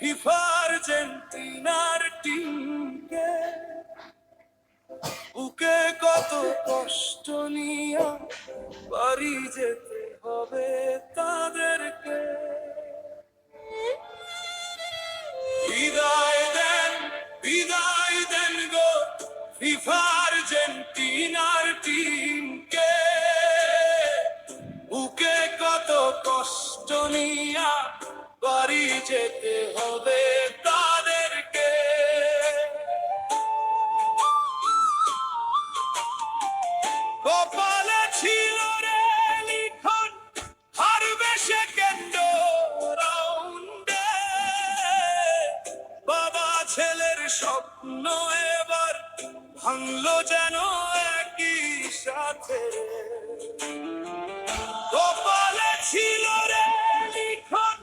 FIFA আর্জেন্টিনার টিমকে বুকে কত কষ্ট নিয়ে বাড়ি যেতে হবে তাদেরকে। বিদায় দেন গো ফিফা আর্জেন্টিনার টিমকে বুকে কত কষ্ট নিয়ে বাড়ি যেতে হবে তাদেরকে। কপালে ছিল রে লিখন হারবে সেকেন্ড রাউন্ডে, বাবা ছেলের স্বপ্ন এবার ভাঙলো যেন একই সাথে। কপালে ছিল রে লিখন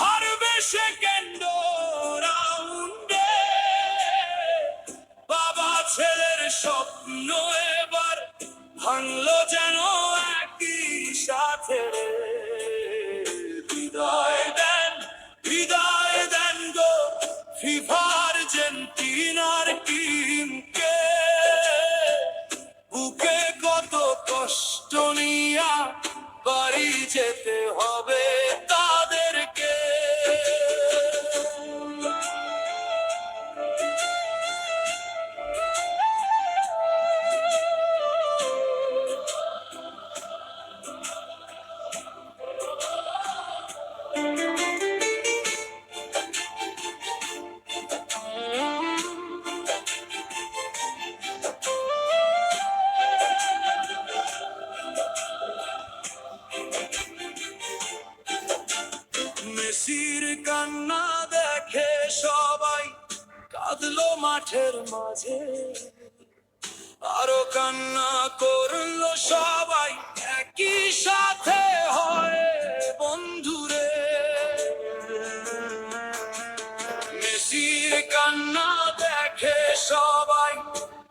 হারবে সেকেন্ড রাউন্ডে, বাবা ছেলের স্বপ্ন এবার ভাঙলো যেন একই সাথে। বিদায় দেন গো ফিফা আর্জেন্টিনার টিমকে বুকে কত কষ্ট নিয়া বাড়ি যেতে হবে তাদেরকে। মেসির কান্না দেখে সবাই কাঁদলো মাঠের মাঝে, আরো কান্না করলো সবাই একই সাথে হয় বন্ধুরে। মেসির কান্না দেখে সবাই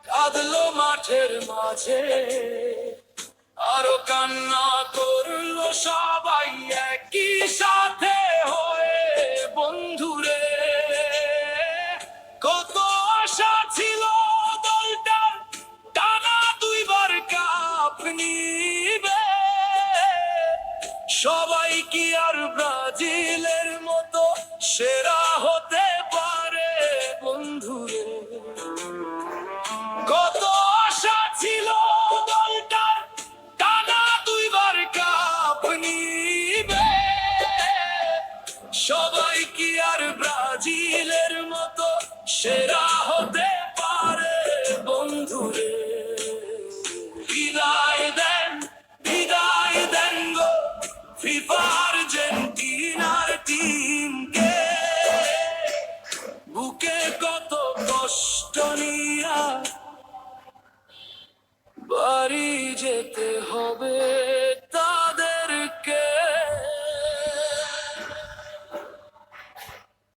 কাঁদলো মাঠের মাঝে, আরো কান্না করলো সবাই একই সাথে হয়ে বন্ধুরে। কত আশা ছিল দলটার টানা দুইবার কাপ নিবে, সবাই কি আর ব্রাজিলের মতো সেরা হতে পারে বন্ধুরে। কত আশা ছিল দলটার টানা দুইবার কাপ নিবে, সবাই কি আর ব্রাজিলের মতো সেরা হতে পারে বন্ধুরে। বিদায় দেন গো ফিফা আর্জেন্টিনার টিমকে বুকে কত কষ্ট নিয়া বাড়ি যেতে হবে।